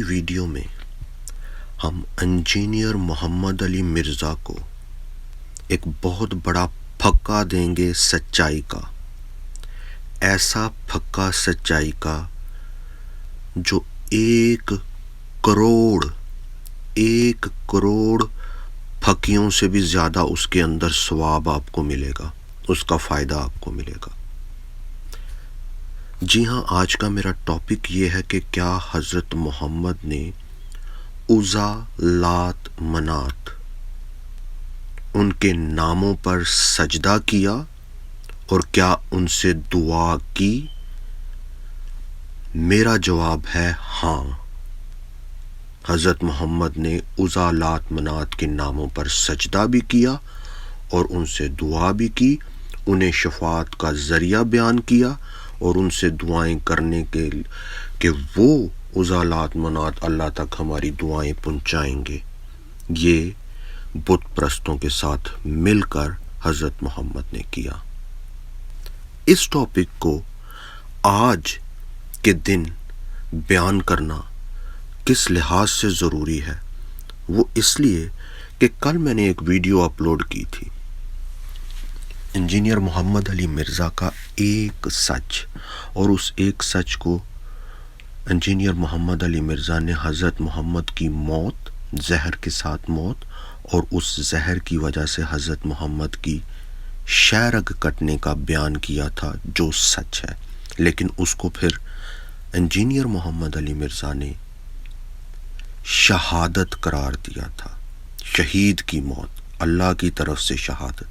Video میں ہم engineer محمد علی مرزا کو ایک بہت بڑا پھکا دیں گے سچائی کا، ایسا پھکا سچائی کا جو 1 کروڑ پھکیوں سے بھی زیادہ اس کے اندر ثواب آپ کو ملے گا، اس کا فائدہ آپ کو ملے گا۔ جی ہاں، آج کا میرا ٹاپک یہ ہے کہ کیا حضرت محمد نے عزا، لات، منات ان کے ناموں پر سجدہ کیا اور کیا ان سے دعا کی؟ میرا جواب ہے ہاں، حضرت محمد نے عزا، لات، منات کے ناموں پر سجدہ بھی کیا اور ان سے دعا بھی کی، انہیں شفاعت کا ذریعہ بیان کیا اور ان سے دعائیں کرنے کے کہ وہ عزا، لات، منات اللہ تک ہماری دعائیں پہنچائیں گے۔ یہ بت پرستوں کے ساتھ مل کر حضرت محمد نے کیا۔ اس ٹاپک کو آج کے دن بیان کرنا کس لحاظ سے ضروری ہے؟ وہ اس لیے کہ کل میں نے ایک ویڈیو اپلوڈ کی تھی، انجینئر محمد علی مرزا کا ایک سچ، اور اس ایک سچ کو انجینئر محمد علی مرزا نے حضرت محمد کی موت، زہر کے ساتھ موت، اور اس زہر کی وجہ سے حضرت محمد کی شہرگ کٹنے کا بیان کیا تھا جو سچ ہے، لیکن اس کو پھر انجینئر محمد علی مرزا نے شہادت قرار دیا تھا، شہید کی موت، اللہ کی طرف سے شہادت،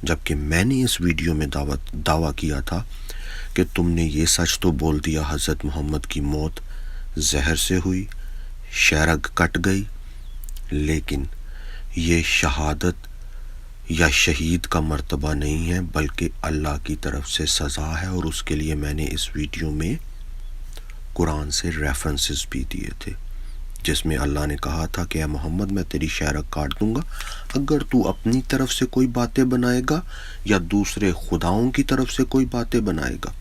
جبکہ میں نے اس ویڈیو میں دعویٰ کیا تھا کہ تم نے یہ سچ تو بول دیا حضرت محمد کی موت زہر سے ہوئی، شہرگ کٹ گئی، لیکن یہ شہادت یا شہید کا مرتبہ نہیں ہے بلکہ اللہ کی طرف سے سزا ہے، اور اس کے لیے میں نے اس ویڈیو میں قرآن سے ریفرنسز بھی دیے تھے، جس میں اللہ نے کہا تھا کہ اے محمد میں تیری شہرگ کاٹ دوں گا اگر تو اپنی طرف سے کوئی باتیں بنائے گا یا دوسرے خداؤں کی طرف سے کوئی باتیں بنائے گا۔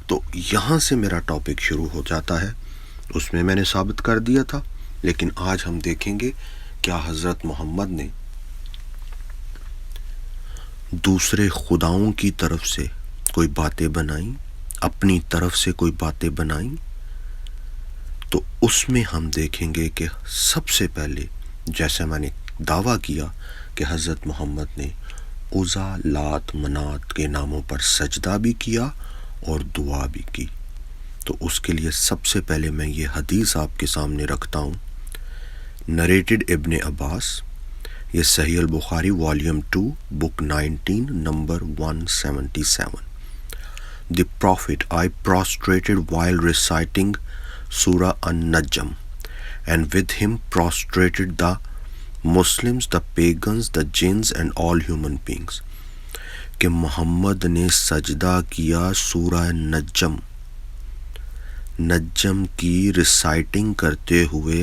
تو یہاں سے میرا ٹاپک شروع ہو جاتا ہے، اس میں نے ثابت کر دیا تھا، لیکن آج ہم دیکھیں گے کیا حضرت محمد نے دوسرے خداؤں کی طرف سے کوئی باتیں بنائیں، اپنی طرف سے کوئی باتیں بنائیں؟ تو اس میں ہم دیکھیں گے کہ سب سے پہلے، جیسے میں نے دعویٰ کیا کہ حضرت محمد نے عزا، لات، منات کے ناموں پر سجدہ بھی کیا اور دعا بھی کی، تو اس کے لیے سب سے پہلے میں یہ حدیث آپ کے سامنے رکھتا ہوں، نریٹڈ ابن عباس، یہ صحیح البخاری volume 2 book 19 number 177۔ The Prophet, I prostrated while reciting Surah An-Najm, and with him prostrated the Muslims, the pagans, the jinns and all human beings۔ کہ محمد نے سجدہ کیا سورہ نجم کی ریسائٹنگ کرتے ہوئے،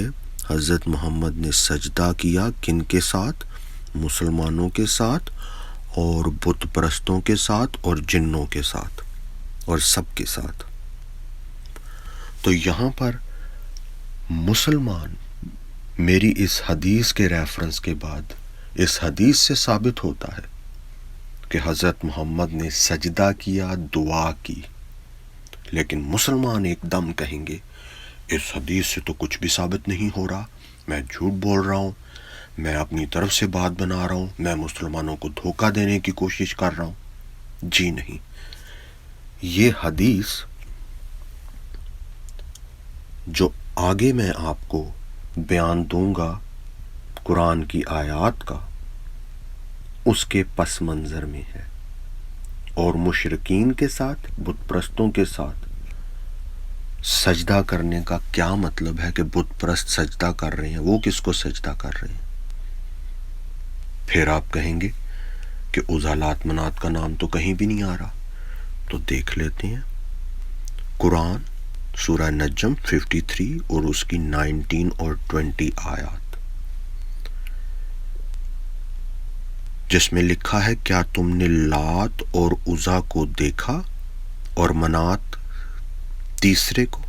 حضرت محمد نے سجدہ کیا کن کے ساتھ؟ مسلمانوں کے ساتھ اور بت پرستوں کے ساتھ اور جنوں کے ساتھ اور سب کے ساتھ۔ تو یہاں پر مسلمان میری اس حدیث کے ریفرنس کے بعد اس حدیث سے ثابت ہوتا ہے کہ حضرت محمد نے سجدہ کیا، دعا کی، لیکن مسلمان ایک دم کہیں گے اس حدیث سے تو کچھ بھی ثابت نہیں ہو رہا، میں جھوٹ بول رہا ہوں، میں اپنی طرف سے بات بنا رہا ہوں، میں مسلمانوں کو دھوکہ دینے کی کوشش کر رہا ہوں۔ جی نہیں، یہ حدیث جو آگے میں آپ کو بیان دوں گا قرآن کی آیات کا، اس کے پس منظر میں ہے، اور مشرکین کے ساتھ، بت پرستوں کے ساتھ سجدہ کرنے کا کیا مطلب ہے کہ بت پرست سجدہ کر رہے ہیں، وہ کس کو سجدہ کر رہے ہیں؟ پھر آپ کہیں گے کہ عزا، لات، منات کا نام تو کہیں بھی نہیں آ رہا، تو دیکھ لیتے ہیں قرآن سورہ نجم 53 اور اس کی 19 اور 20 آیات، جس میں لکھا ہے کیا تم نے لات اور عزا کو دیکھا اور منات تیسرے کو؟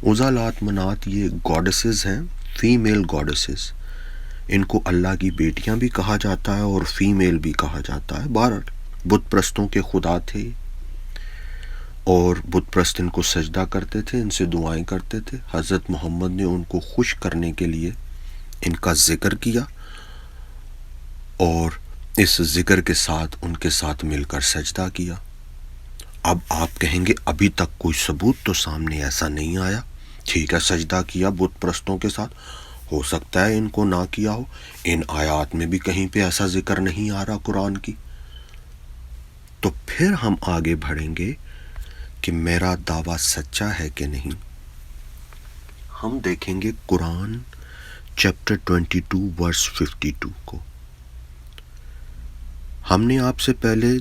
عزا، لات، منات یہ گاڈسز ہیں، فیمیل گاڈسز. ان کو اللہ کی بیٹیاں بھی کہا جاتا ہے اور فیمیل بھی کہا جاتا ہے. بہرحال بت پرستوں کے خدا تھے اور بت پرست ان کو سجدہ کرتے تھے، ان سے دعائیں کرتے تھے. حضرت محمد نے ان کو خوش کرنے کے لیے ان کا ذکر کیا اور اس ذکر کے ساتھ ان کے ساتھ مل کر سجدہ کیا. اب آپ کہیں گے ابھی تک کوئی ثبوت تو سامنے ایسا نہیں آیا. ٹھیک ہے، سجدہ کیا بت پرستوں کے ساتھ، ہو سکتا ہے ان کو نہ کیا ہو. ان آیات میں بھی کہیں پہ ایسا ذکر نہیں آ رہا قرآن کی. تو پھر ہم آگے بڑھیں گے کہ میرا دعویٰ سچا ہے کہ نہیں. ہم دیکھیں گے قرآن چیپٹر 22 ورس 52 کو. ہم نے آپ سے پہلے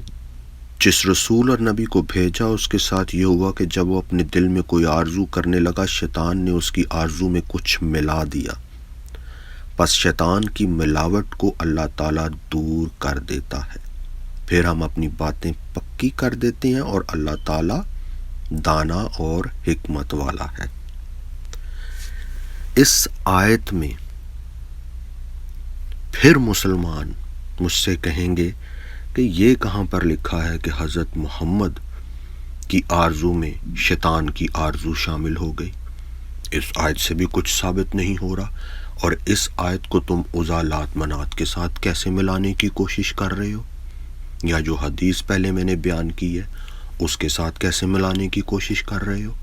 جس رسول اور نبی کو بھیجا اس کے ساتھ یہ ہوا کہ جب وہ اپنے دل میں کوئی آرزو کرنے لگا، شیطان نے اس کی آرزو میں کچھ ملا دیا. پس شیطان کی ملاوٹ کو اللہ تعالیٰ دور کر دیتا ہے. پھر ہم اپنی باتیں پکی کر دیتے ہیں اور اللہ تعالیٰ دانا اور حکمت والا ہے. اس آیت میں پھر مسلمان مجھ سے کہیں گے کہ یہ کہاں پر لکھا ہے کہ حضرت محمد کی آرزو میں شیطان کی آرزو شامل ہو گئی. اس آیت سے بھی کچھ ثابت نہیں ہو رہا، اور اس آیت کو تم عزا، لات، منات کے ساتھ کیسے ملانے کی کوشش کر رہے ہو، یا جو حدیث پہلے میں نے بیان کی ہے اس کے ساتھ کیسے ملانے کی کوشش کر رہے ہو.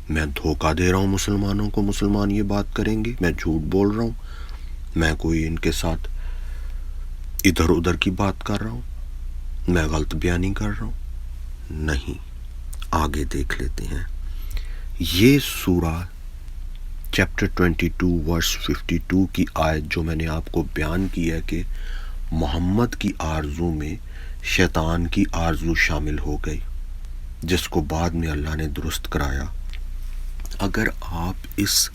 میں دھوکہ دے رہا ہوں مسلمانوں کو، مسلمان یہ بات کریں گے میں جھوٹ بول رہا ہوں، میں کوئی ان کے ساتھ ادھر ادھر کی بات کر رہا ہوں، میں غلط بیانی کر رہا ہوں. نہیں، آگے دیکھ لیتے ہیں. یہ سورہ چیپٹر 22 ورس 52 کی آیت جو میں نے آپ کو بیان کی ہے کہ محمد کی آرزو میں شیطان کی آرزو شامل ہو گئی، جس کو بعد میں اللہ نے درست کرایا. اگر آپ اس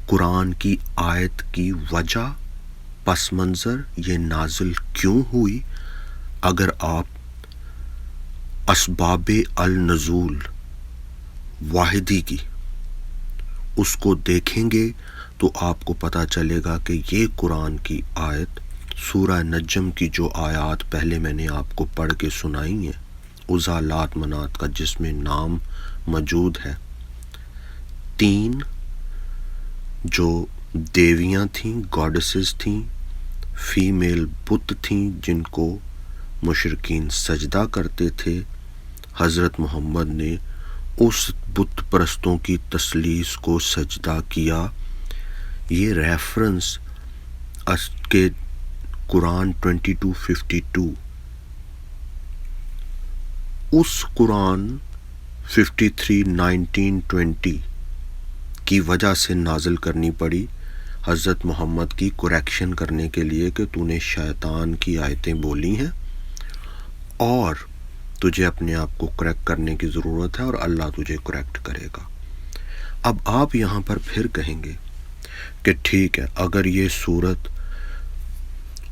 قرآن کی آیت کی وجہ، پس منظر، یہ نازل کیوں ہوئی، اگر آپ اسباب النزول واحدی کی اس کو دیکھیں گے تو آپ کو پتہ چلے گا کہ یہ قرآن کی آیت سورہ نجم کی جو آیات پہلے میں نے آپ کو پڑھ کے سنائی ہیں، عزا، لات، منات کا جس میں نام موجود ہے، 3 جو دیویاں تھیں، گاڈسز تھیں، فیمیل بت تھیں جن کو مشرکین سجدہ کرتے تھے. حضرت محمد نے اس بت پرستوں کی تثلیث کو سجدہ کیا. یہ ریفرنس کے قرآن 22:52 اس قرآن 53:19-20 کی وجہ سے نازل کرنی پڑی، حضرت محمد کی کریکشن کرنے کے لیے کہ تو نے شیطان کی آیتیں بولی ہیں اور تجھے اپنے آپ کو کریکٹ کرنے کی ضرورت ہے اور اللہ تجھے کریکٹ کرے گا. اب آپ یہاں پر پھر کہیں گے کہ ٹھیک ہے، اگر یہ صورت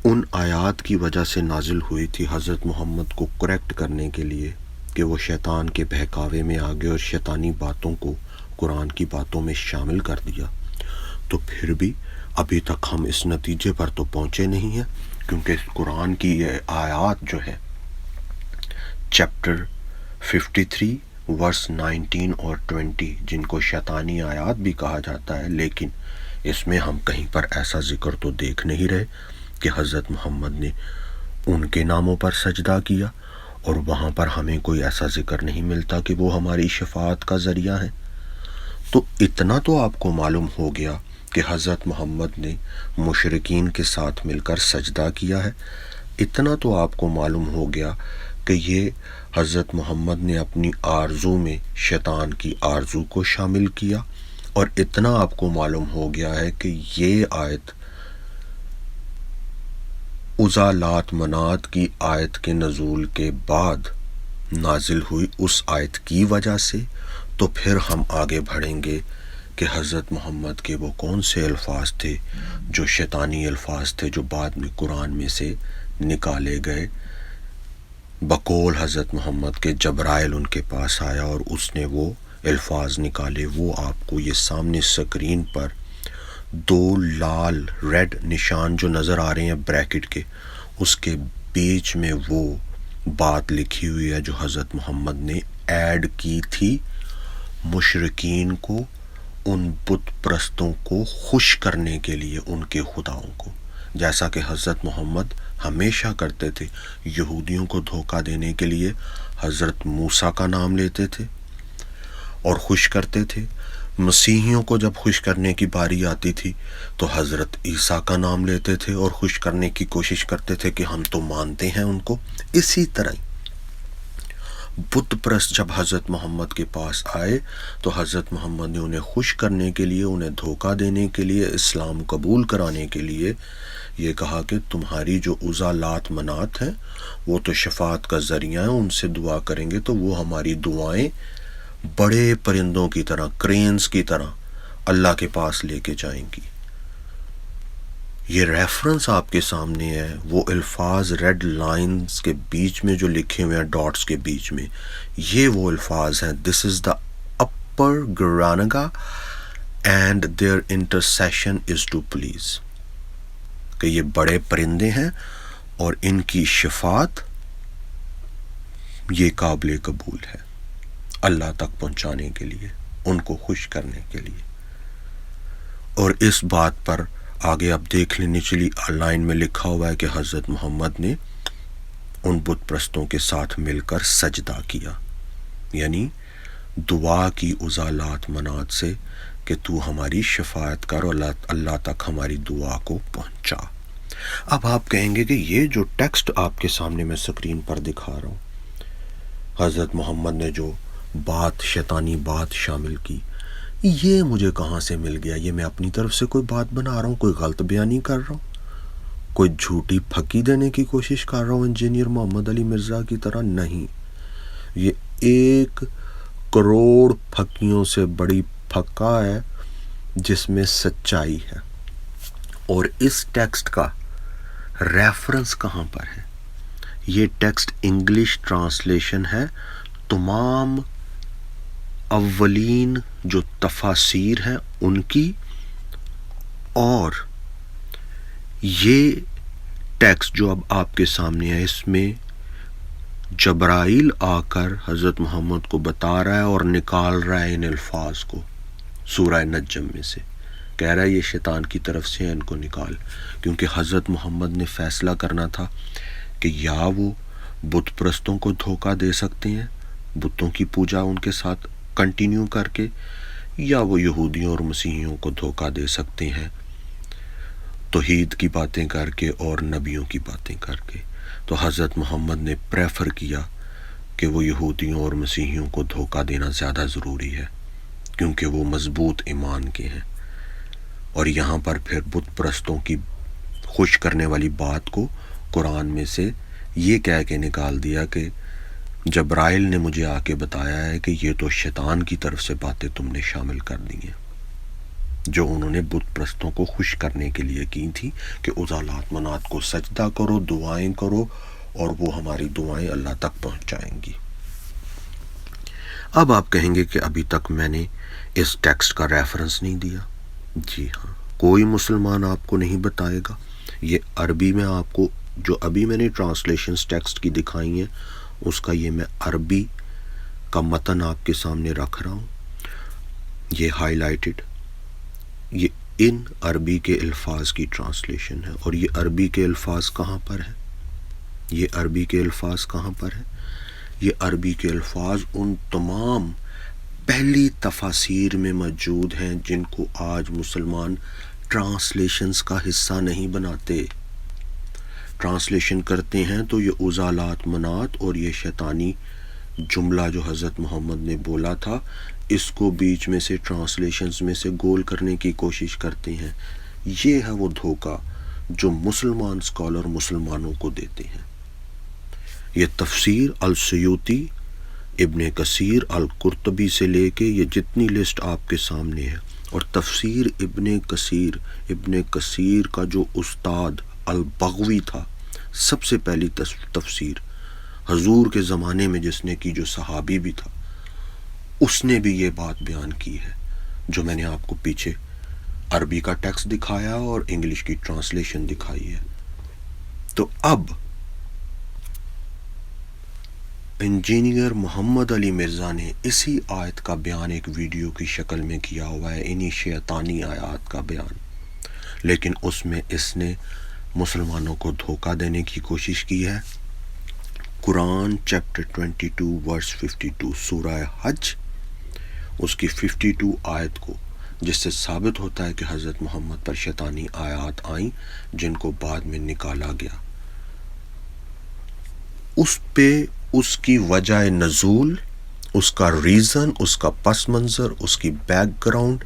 ان آیات کی وجہ سے نازل ہوئی تھی حضرت محمد کو کریکٹ کرنے کے لیے کہ وہ شیطان کے بہکاوے میں آگے اور شیطانی باتوں کو قرآن کی باتوں میں شامل کر دیا، تو پھر بھی ابھی تک ہم اس نتیجے پر تو پہنچے نہیں ہیں، کیونکہ قرآن کی یہ آیات جو ہے چیپٹر 53 ورس 19 اور 20 جن کو شیطانی آیات بھی کہا جاتا ہے، لیکن اس میں ہم کہیں پر ایسا ذکر تو دیکھ نہیں رہے کہ حضرت محمد نے ان کے ناموں پر سجدہ کیا، اور وہاں پر ہمیں کوئی ایسا ذکر نہیں ملتا کہ وہ ہماری شفاعت کا ذریعہ ہے. تو اتنا تو آپ کو معلوم ہو گیا کہ حضرت محمد نے مشرکین کے ساتھ مل کر سجدہ کیا ہے. اتنا تو آپ کو معلوم ہو گیا کہ یہ حضرت محمد نے اپنی آرزو میں شیطان کی آرزو کو شامل کیا، اور اتنا آپ کو معلوم ہو گیا ہے کہ یہ آیت عزا، لات، منات کی آیت کے نزول کے بعد نازل ہوئی اس آیت کی وجہ سے. تو پھر ہم آگے بڑھیں گے کہ حضرت محمد کے وہ کون سے الفاظ تھے جو شیطانی الفاظ تھے جو بعد میں قرآن میں سے نکالے گئے. بقول حضرت محمد کے جبرائیل ان کے پاس آیا اور اس نے وہ الفاظ نکالے وہ آپ کو یہ سامنے سکرین پر دو لال ریڈ نشان جو نظر آ رہے ہیں بریکٹ کے، اس کے بیچ میں وہ بات لکھی ہوئی ہے جو حضرت محمد نے ایڈ کی تھی مشرکین کو، ان بت پرستوں کو خوش کرنے کے لیے ان کے خداؤں کو، جیسا کہ حضرت محمد ہمیشہ کرتے تھے۔ یہودیوں کو دھوکہ دینے کے لیے حضرت موسیٰ کا نام لیتے تھے اور خوش کرتے تھے، مسیحیوں کو جب خوش کرنے کی باری آتی تھی تو حضرت عیسیٰ کا نام لیتے تھے اور خوش کرنے کی کوشش کرتے تھے کہ ہم تو مانتے ہیں ان کو۔ اسی طرح بت پرست جب حضرت محمد کے پاس آئے تو حضرت محمد نے انہیں خوش کرنے کے لیے، انہیں دھوکہ دینے کے لیے، اسلام قبول کرانے کے لیے یہ کہا کہ تمہاری جو عزا لات منات ہیں وہ تو شفاعت کا ذریعہ ہیں، ان سے دعا کریں گے تو وہ ہماری دعائیں بڑے پرندوں کی طرح، کرینز کی طرح اللہ کے پاس لے کے جائیں گی۔ یہ ریفرنس آپ کے سامنے ہے، وہ الفاظ ریڈ لائنز کے بیچ میں جو لکھے ہوئے ہیں، ڈاٹس کے بیچ میں، یہ وہ الفاظ ہیں، دس از دا اپر گرانگا and their intersection is to please, کہ یہ بڑے پرندے ہیں اور ان کی شفاعت یہ قابل قبول ہے اللہ تک پہنچانے کے لیے، ان کو خوش کرنے کے لیے۔ اور اس بات پر آگے آپ دیکھ لیں، نچلی لائن میں لکھا ہوا ہے کہ حضرت محمد نے ان بت پرستوں کے ساتھ مل کر سجدہ کیا، یعنی دعا کی عزالات منات سے کہ تو ہماری شفاعت کر اور اللہ تک ہماری دعا کو پہنچا۔ اب آپ کہیں گے کہ یہ جو ٹیکسٹ آپ کے سامنے میں سکرین پر دکھا رہا ہوں، حضرت محمد نے جو بات، شیطانی بات شامل کی، یہ مجھے کہاں سے مل گیا؟ یہ میں اپنی طرف سے کوئی بات بنا رہا ہوں، کوئی غلط بیانی کر رہا ہوں، کوئی جھوٹی پھکی دینے کی کوشش کر رہا ہوں انجینئر محمد علی مرزا کی طرح؟ نہیں، یہ 1 کروڑ پھکیوں سے بڑی پھکا ہے جس میں سچائی ہے۔ اور اس ٹیکسٹ کا ریفرنس کہاں پر ہے؟ یہ ٹیکسٹ انگلش ٹرانسلیشن ہے تمام اولین جو تفاسیر ہیں ان کی، اور یہ ٹیکسٹ جو اب آپ کے سامنے ہے اس میں جبرائیل آ کر حضرت محمد کو بتا رہا ہے اور نکال رہا ہے ان الفاظ کو سورہ نجم میں سے، کہہ رہا ہے یہ شیطان کی طرف سے ان کو نکال، کیونکہ حضرت محمد نے فیصلہ کرنا تھا کہ یا وہ بت پرستوں کو دھوکہ دے سکتے ہیں بتوں کی پوجا ان کے ساتھ کنٹینیو کر کے، یا وہ یہودیوں اور مسیحیوں کو دھوکہ دے سکتے ہیں توحید کی باتیں کر کے اور نبیوں کی باتیں کر کے۔ تو حضرت محمد نے پریفر کیا کہ وہ یہودیوں اور مسیحیوں کو دھوکہ دینا زیادہ ضروری ہے کیونکہ وہ مضبوط ایمان کے ہیں، اور یہاں پر پھر بت پرستوں کی خوش کرنے والی بات کو قرآن میں سے یہ کہہ کے نکال دیا کہ جبرائیل نے مجھے آ کے بتایا ہے کہ یہ تو شیطان کی طرف سے باتیں تم نے شامل کر دی ہیں جو انہوں نے بت پرستوں کو خوش کرنے کے لیے کی تھی کہ عزالات منات کو سجدہ کرو، دعائیں کرو اور وہ ہماری دعائیں اللہ تک پہنچائیں گی۔ اب آپ کہیں گے کہ ابھی تک میں نے اس ٹیکسٹ کا ریفرنس نہیں دیا۔ جی ہاں، کوئی مسلمان آپ کو نہیں بتائے گا۔ یہ عربی میں آپ کو جو ابھی میں نے ٹرانسلیشنز ٹیکسٹ کی دکھائی ہیں اس کا یہ میں عربی کا متن آپ کے سامنے رکھ رہا ہوں، یہ ہائی لائٹڈ، یہ ان عربی کے الفاظ کی ٹرانسلیشن ہے۔ اور یہ عربی کے الفاظ کہاں پر ہیں؟ یہ عربی کے الفاظ کہاں پر ہیں؟ یہ عربی کے الفاظ ان تمام پہلی تفاسیر میں موجود ہیں جن کو آج مسلمان ٹرانسلیشنز کا حصہ نہیں بناتے۔ ٹرانسلیشن کرتے ہیں تو یہ عزالات منات اور یہ شیطانی جملہ جو حضرت محمد نے بولا تھا اس کو بیچ میں سے ٹرانسلیشنز میں سے گول کرنے کی کوشش کرتے ہیں۔ یہ ہے وہ دھوکہ جو مسلمان اسکالر مسلمانوں کو دیتے ہیں۔ یہ تفسیر السیوطی، ابن کثیر، القرطبی سے لے کے یہ جتنی لسٹ آپ کے سامنے ہے، اور تفسیر ابن کثیر کا جو استاد البغوی تھا، سب سے پہلی تفسیر حضور کے زمانے میں جس نے کی، جو صحابی بھی تھا، اس نے بھی یہ بات بیان کی ہے جو میں نے آپ کو پیچھے عربی کا ٹیکسٹ دکھایا اور انگلش کی ٹرانسلیشن دکھائی ہے۔ تو اب انجینئر محمد علی مرزا نے اسی آیت کا بیان ایک ویڈیو کی شکل میں کیا ہوا ہے، انہی شیطانی آیات کا بیان، لیکن اس میں اس نے مسلمانوں کو دھوکہ دینے کی کوشش کی ہے۔ قرآن چیپٹر 22 ورس 52 سورہ حج، اس کی 52 آیت کو، جس سے ثابت ہوتا ہے کہ حضرت محمد پر شیطانی آیات آئیں جن کو بعد میں نکالا گیا، اس پہ اس کی وجہ نزول، اس کا ریزن، اس کا پس منظر، اس کی بیک گراؤنڈ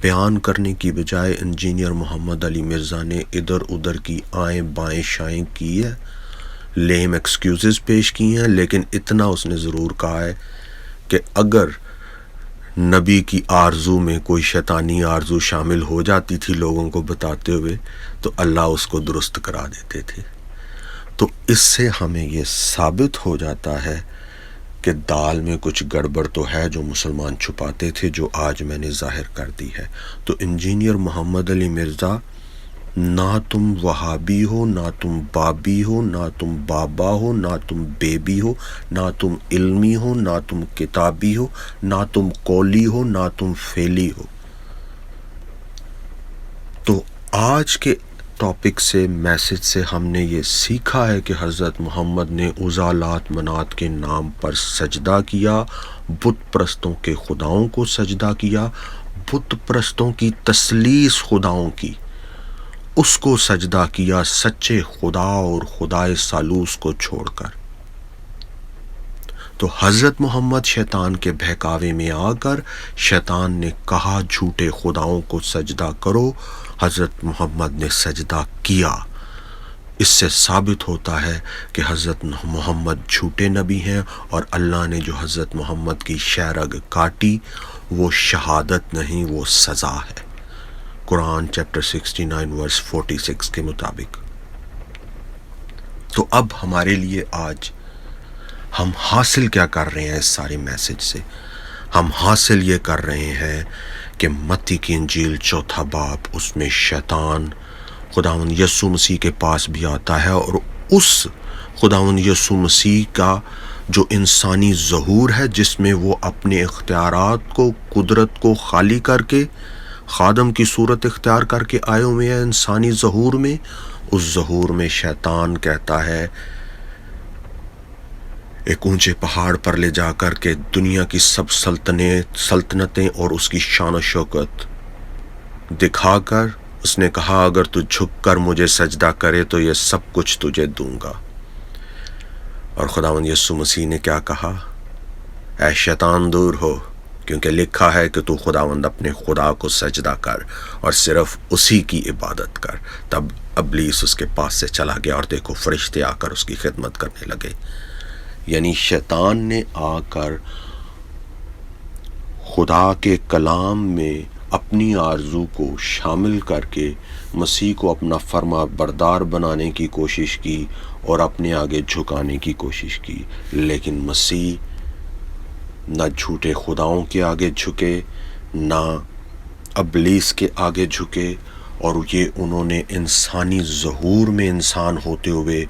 بیان کرنے کی بجائے انجینئر محمد علی مرزا نے ادھر ادھر کی آئیں بائیں شائیں کی ہے، لیم ایکسکیوزز پیش کی ہیں، لیکن اتنا اس نے ضرور کہا ہے کہ اگر نبی کی آرزو میں کوئی شیطانی آرزو شامل ہو جاتی تھی لوگوں کو بتاتے ہوئے تو اللہ اس کو درست کرا دیتے تھے۔ تو اس سے ہمیں یہ ثابت ہو جاتا ہے کہ دال میں کچھ گڑبڑ تو ہے جو مسلمان چھپاتے تھے، جو آج میں نے ظاہر کر دی ہے۔ تو انجینئر محمد علی مرزا، نہ تم وہابی ہو، نہ تم بابی ہو، نہ تم بابا ہو، نہ تم بیبی ہو، نہ تم علمی ہو، نہ تم کتابی ہو، نہ تم قولی ہو، نہ تم فعلی ہو۔ تو آج کے ٹاپک سے، میسج سے ہم نے یہ سیکھا ہے کہ حضرت محمد نے عزا لات منات کے نام پر سجدہ کیا، بت پرستوں کے خداؤں کو سجدہ کیا، بت پرستوں کی تثلیث خداؤں کی، اس کو سجدہ کیا سچے خدا اور خدائے ثالوث کو چھوڑ کر۔ تو حضرت محمد شیطان کے بہکاوے میں آ کر شیطان نے کہا جھوٹے خداؤں کو سجدہ کرو، حضرت محمد نے سجدہ کیا۔ اس سے ثابت ہوتا ہے کہ حضرت محمد جھوٹے نبی ہیں، اور اللہ نے جو حضرت محمد کی شہرگ کاٹی وہ شہادت نہیں، وہ سزا ہے، قرآن چیپٹر 69 ورس 46 کے مطابق۔ تو اب ہمارے لیے آج ہم حاصل کیا کر رہے ہیں اس سارے میسج سے؟ ہم حاصل یہ کر رہے ہیں کہ متی کی انجیل 4 باب، اس میں شیطان خداوند یسوع مسیح کے پاس بھی آتا ہے، اور اس خداوند یسوع مسیح کا جو انسانی ظہور ہے جس میں وہ اپنے اختیارات کو، قدرت کو خالی کر کے خادم کی صورت اختیار کر کے آئے ہوئے ہیں انسانی ظہور میں، اس ظہور میں شیطان کہتا ہے ایک اونچے پہاڑ پر لے جا کر کے دنیا کی سب سلطنتیں اور اس کی شان و شوکت دکھا کر اس نے کہا اگر تو جھک کر مجھے سجدہ کرے تو یہ سب کچھ تجھے دوں گا۔ اور خداوند یسوع مسیح نے کیا کہا؟ اے شیطان دور ہو، کیونکہ لکھا ہے کہ تو خداوند اپنے خدا کو سجدہ کر اور صرف اسی کی عبادت کر۔ تب ابلیس اس کے پاس سے چلا گیا، اور دیکھو فرشتے آ کر اس کی خدمت کرنے لگے۔ یعنی شیطان نے آ کر خدا کے کلام میں اپنی آرزو کو شامل کر کے مسیح کو اپنا فرما بردار بنانے کی کوشش کی اور اپنے آگے جھکانے کی کوشش کی، لیکن مسیح نہ جھوٹے خداؤں کے آگے جھکے، نہ ابلیس کے آگے جھکے، اور یہ انہوں نے انسانی ظہور میں انسان ہوتے ہوئے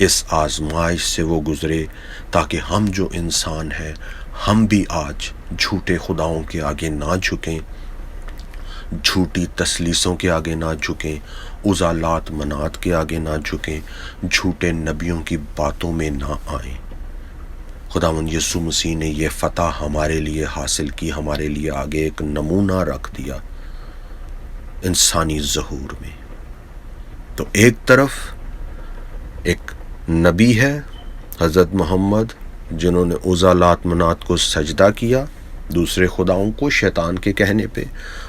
اس آزمائش سے وہ گزرے تاکہ ہم جو انسان ہیں ہم بھی آج جھوٹے خداؤں کے آگے نہ جھکیں، جھوٹی تثلیثوں کے آگے نہ جھکیں، عزا لات منات کے آگے نہ جھکیں، جھوٹے نبیوں کی باتوں میں نہ آئیں۔ خداوند یسوع مسیح نے یہ فتح ہمارے لیے حاصل کی، ہمارے لیے آگے ایک نمونہ رکھ دیا انسانی ظہور میں۔ تو ایک طرف ایک نبی ہے حضرت محمد جنہوں نے عزا لات منات کو سجدہ کیا، دوسرے خداؤں کو شیطان کے کہنے پہ،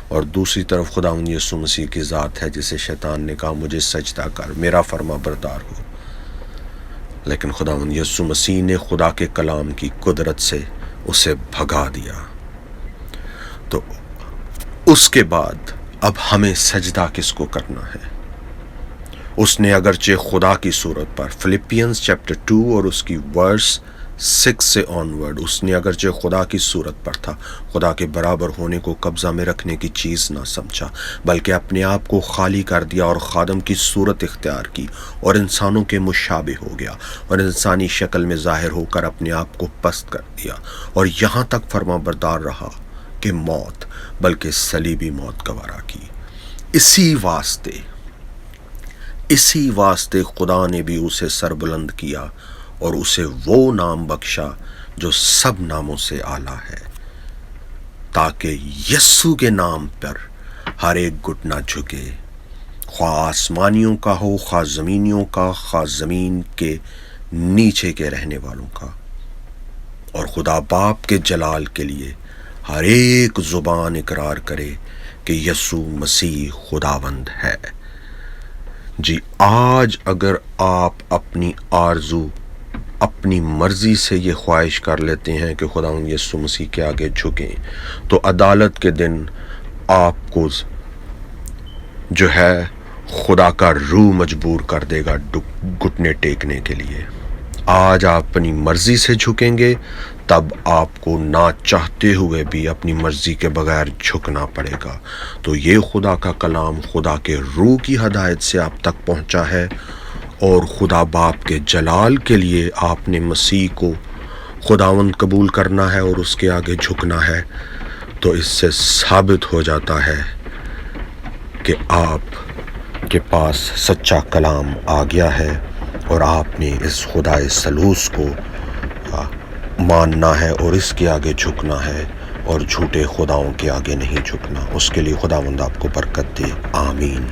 اور دوسری طرف خداوند یسوع مسیح کی ذات ہے جسے شیطان نے کہا مجھے سجدہ کر، میرا فرما بردار ہو، لیکن خداوند یسوع مسیح نے خدا کے کلام کی قدرت سے اسے بھگا دیا۔ تو اس کے بعد اب ہمیں سجدہ کس کو کرنا ہے؟ اس نے اگرچہ خدا کی صورت پر، فلپینز چیپٹر 2 اور اس کی ورس 6 سے آنورڈ اس نے اگرچہ خدا کی صورت پر تھا، خدا کے برابر ہونے کو قبضہ میں رکھنے کی چیز نہ سمجھا، بلکہ اپنے آپ کو خالی کر دیا اور خادم کی صورت اختیار کی اور انسانوں کے مشابہ ہو گیا اور انسانی شکل میں ظاہر ہو کر اپنے آپ کو پست کر دیا اور یہاں تک فرما بردار رہا کہ موت، بلکہ صلیبی موت گوارا کی۔ اسی واسطے خدا نے بھی اسے سربلند کیا اور اسے وہ نام بخشا جو سب ناموں سے اعلیٰ ہے، تاکہ یسوع کے نام پر ہر ایک گھٹنا جھکے، خواہ آسمانیوں کا ہو، خواہ زمینیوں کا، خواہ زمین کے نیچے کے رہنے والوں کا، اور خدا باپ کے جلال کے لیے ہر ایک زبان اقرار کرے کہ یسوع مسیح خداوند ہے۔ جی آج اگر آپ اپنی آرزو، اپنی مرضی سے یہ خواہش کر لیتے ہیں کہ خداوند یسوع مسیح کے آگے جھکیں، تو عدالت کے دن آپ کو جو ہے خدا کا روح مجبور کر دے گا گھٹنے ٹیکنے کے لیے۔ آج آپ اپنی مرضی سے جھکیں گے، تب آپ کو نہ چاہتے ہوئے بھی اپنی مرضی کے بغیر جھکنا پڑے گا۔ تو یہ خدا کا کلام خدا کے روح کی ہدایت سے آپ تک پہنچا ہے، اور خدا باپ کے جلال کے لیے آپ نے مسیح کو خداوند قبول کرنا ہے اور اس کے آگے جھکنا ہے۔ تو اس سے ثابت ہو جاتا ہے کہ آپ کے پاس سچا کلام آ گیا ہے اور آپ نے اس خدا ثالوث کو ماننا ہے اور اس کے آگے جھکنا ہے اور جھوٹے خداؤں کے آگے نہیں جھکنا۔ اس کے لیے خداوند آپ کو برکت دے، آمین۔